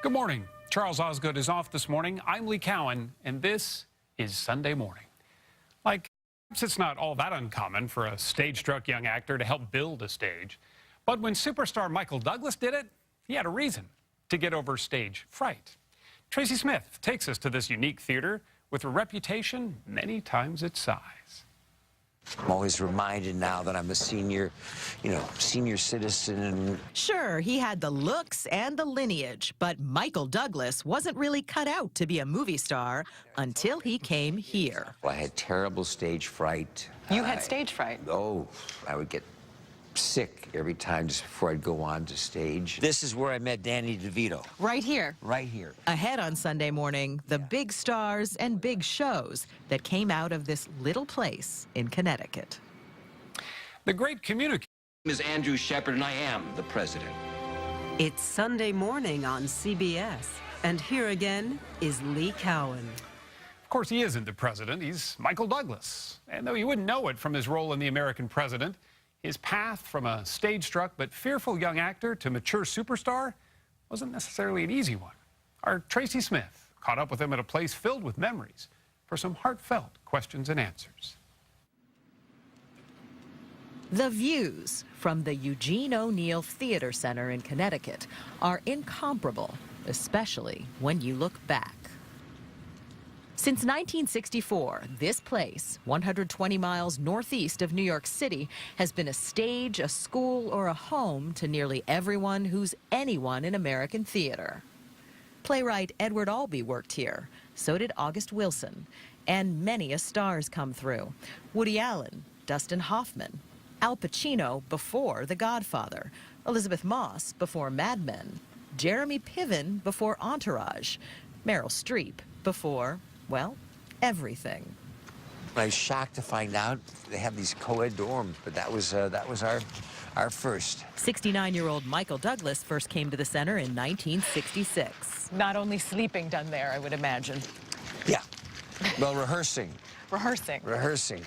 Good morning. Charles Osgood is off this morning. I'm Lee Cowan, and this is Sunday Morning. Like, perhaps it's not all that uncommon for a stage-struck young actor to help build a stage. But when superstar Michael Douglas did it, he had a reason to get over stage fright. Tracy Smith takes us to this unique theater with a reputation many times its size. I'm always reminded now that I'm a senior citizen. Sure, he had the looks and the lineage, but Michael Douglas wasn't really cut out to be a movie star until he came here. I had terrible stage fright. You had stage fright? Oh, I would get sick every time just before I'd go on to stage. This is where I met Danny DeVito. Right here? Right here. Ahead on Sunday Morning, the big stars and big shows that came out of this little place in Connecticut. The great communicator My name is Andrew Shepard, and I am the president. It's Sunday Morning on CBS, and here again is Lee Cowan. Of course, he isn't the president. He's Michael Douglas. And though you wouldn't know it from his role in The American President, his path from a stage-struck but fearful young actor to mature superstar wasn't necessarily an easy one. Our Tracy Smith caught up with him at a place filled with memories for some heartfelt questions and answers. The views from the Eugene O'Neill Theater Center in Connecticut are incomparable, especially when you look back. Since 1964, this place, 120 miles northeast of New York City, has been a stage, a school, or a home to nearly everyone who's anyone in American theater. Playwright Edward Albee worked here. So did August Wilson. And many a star's come through. Woody Allen, Dustin Hoffman, Al Pacino before The Godfather, Elizabeth Moss before Mad Men, Jeremy Piven before Entourage, Meryl Streep before, well, everything. I was shocked to find out they have these co-ed dorms, but that was our first. 69-year-old Michael Douglas first came to the center in 1966. Not only sleeping done there, I would imagine. Yeah. Well, rehearsing. Rehearsing. Rehearsing.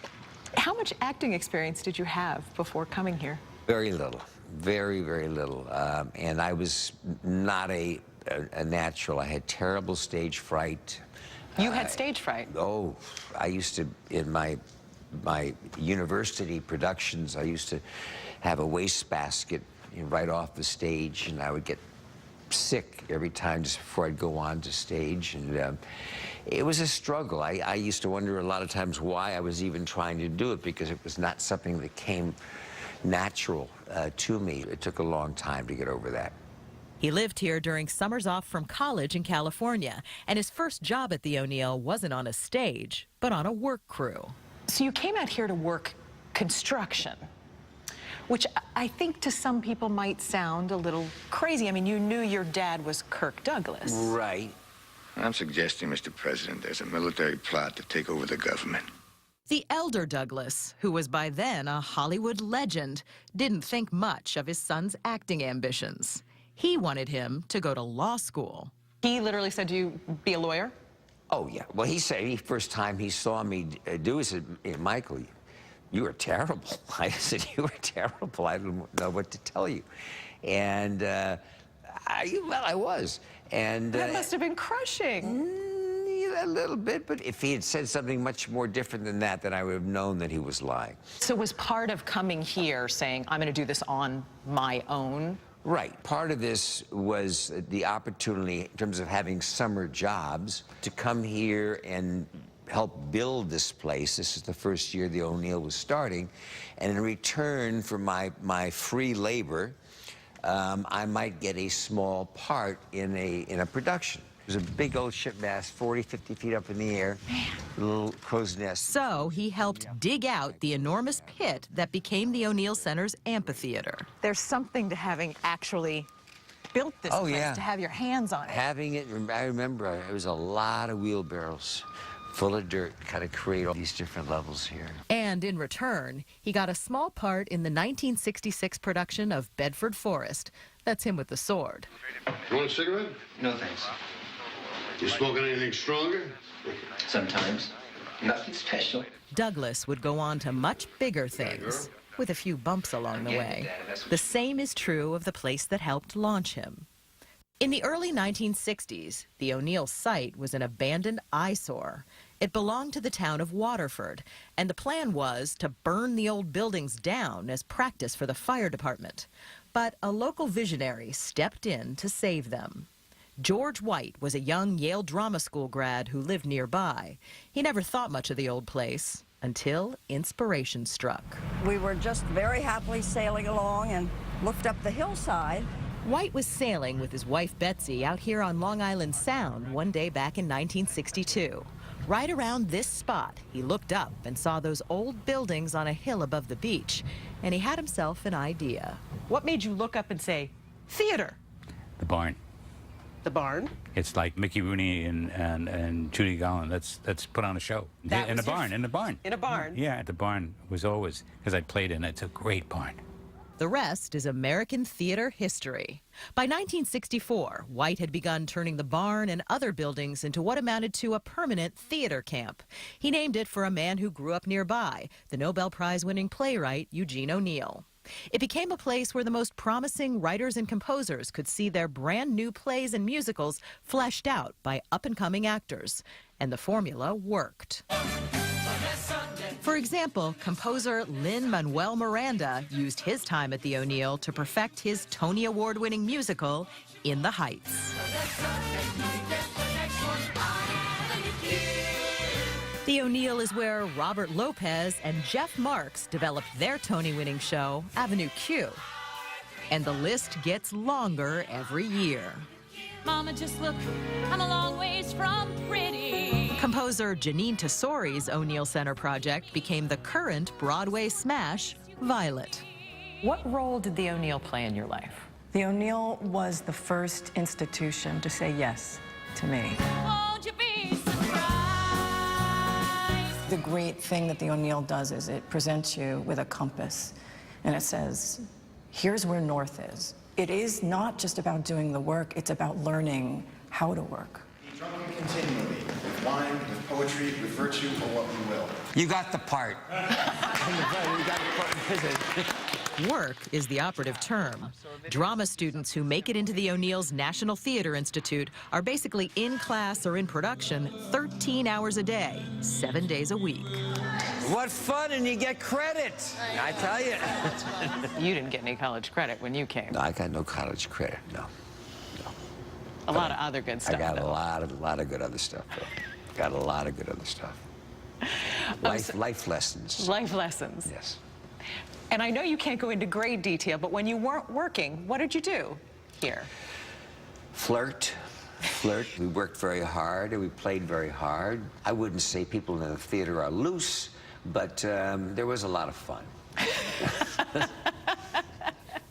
How much acting experience did you have before coming here? Very little. Very, very little. And I was not a natural. I had terrible stage fright. You had stage fright? Oh, I used to, in my university productions, I used to have a wastebasket right off the stage, and I would get sick every time just before I'd go on to stage. And it was a struggle. I used to wonder a lot of times why I was even trying to do it, because it was not something that came natural to me. It took a long time to get over that. He lived here during summers off from college in California, and his first job at the O'Neill wasn't on a stage, but on a work crew. So you came out here to work construction, which I think to some people might sound a little crazy. I mean, you knew your dad was Kirk Douglas. Right. I'm suggesting, Mr. President, there's a military plot to take over the government. The elder Douglas, who was by then a Hollywood legend, didn't think much of his son's acting ambitions. He wanted him to go to law school. He literally said to you, be a lawyer? Oh, yeah. Well, he said, the first time he saw me do it, he said, hey, Michael, you were terrible. I said, you were terrible. I don't know what to tell you. And, I was. And that must have been crushing. A little bit, but if he had said something much more different than that, then I would have known that he was lying. So was part of coming here saying, I'm going to do this on my own? Right. Part of this was the opportunity, in terms of having summer jobs, to come here and help build this place. This is the first year the O'Neill was starting. And in return for my free labor, I might get a small part in a production. There's a big old ship mast, 40, 50 feet up in the air, a little crow's nest. So he helped dig out the enormous pit that became the O'Neill Center's amphitheater. There's something to having actually built this place, yeah. to have your hands on it. Having it, I remember it was a lot of wheelbarrows full of dirt, kind of create all these different levels here. And in return, he got a small part in the 1966 production of Bedford Forrest. That's him with the sword. You want a cigarette? No, thanks. You smoking anything stronger? Sometimes. Nothing special. Douglas would go on to much bigger things, with a few bumps along the way. The same is true of the place that helped launch him. In the early 1960s, the O'Neill site was an abandoned eyesore. It belonged to the town of Waterford, and the plan was to burn the old buildings down as practice for the fire department. But a local visionary stepped in to save them. George White was a young Yale Drama School grad who lived nearby. He never thought much of the old place until inspiration struck. We were just very happily sailing along and looked up the hillside. White was sailing with his wife Betsy out here on Long Island Sound one day back in 1962. Right around this spot, he looked up and saw those old buildings on a hill above the beach, and he had himself an idea. What made you look up and say, theater? The barn. The barn? It's like Mickey Rooney and Judy Garland. Let's put on a show. That in was the barn. In the barn. In a barn? Yeah, the barn was always, because I played in it. It's a great barn. The rest is American theater history. By 1964, White had begun turning the barn and other buildings into what amounted to a permanent theater camp. He named it for a man who grew up nearby, the Nobel Prize-winning playwright Eugene O'Neill. It became a place where the most promising writers and composers could see their brand new plays and musicals fleshed out by up-and-coming actors. And the formula worked. For example, composer Lin-Manuel Miranda used his time at the O'Neill to perfect his Tony Award-winning musical, In the Heights. The O'Neill is where Robert Lopez and Jeff Marks developed their Tony-winning show, Avenue Q. And the list gets longer every year. Mama, just look, I'm a long ways from pretty. Composer Janine Tesori's O'Neill Center project became the current Broadway smash, Violet. What role did the O'Neill play in your life? The O'Neill was the first institution to say yes to me. Won't you be surprised? The great thing that the O'Neill does is it presents you with a compass, and it says, here's where north is. It is not just about doing the work, it's about learning how to work. Drunken continually, with wine, with poetry, with virtue, or what we will. You got the part. Work is the operative term. Drama students who make it into the O'Neill's National Theater Institute are basically in class or in production 13 hours a day, 7 days a week. What fun, and you get credit, I tell you. You didn't get any college credit when you came. No, I got no college credit, no. A lot of other good stuff. I got though. a lot of good other stuff, though. Got a lot of good other stuff. Life lessons. Life lessons. Yes. And I know you can't go into great detail, but when you weren't working, what did you do here? Flirt. We worked very hard, and we played very hard. I wouldn't say people in the theater are loose, but there was a lot of fun.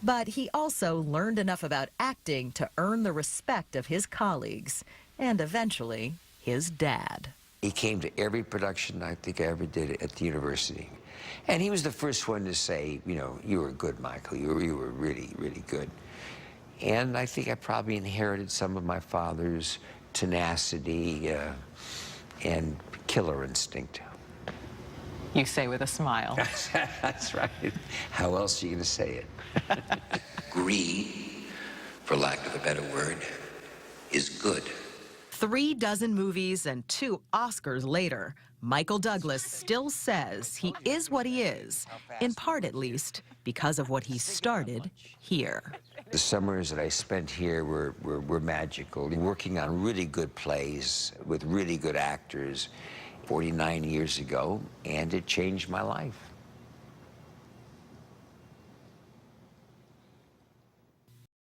But he also learned enough about acting to earn the respect of his colleagues and eventually his dad. He came to every production I think I ever did at the university. And he was the first one to say, you know, you were good, Michael. You were really, really good. And I think I probably inherited some of my father's tenacity and killer instinct. You say with a smile. That's right. How else are you going to say it? Greed, for lack of a better word, is good. 3 dozen movies and 2 Oscars later, Michael Douglas still says he is what he is, in part at least, because of what he started here. The summers that I spent here were magical, working on really good plays with really good actors 49 years ago, and it changed my life.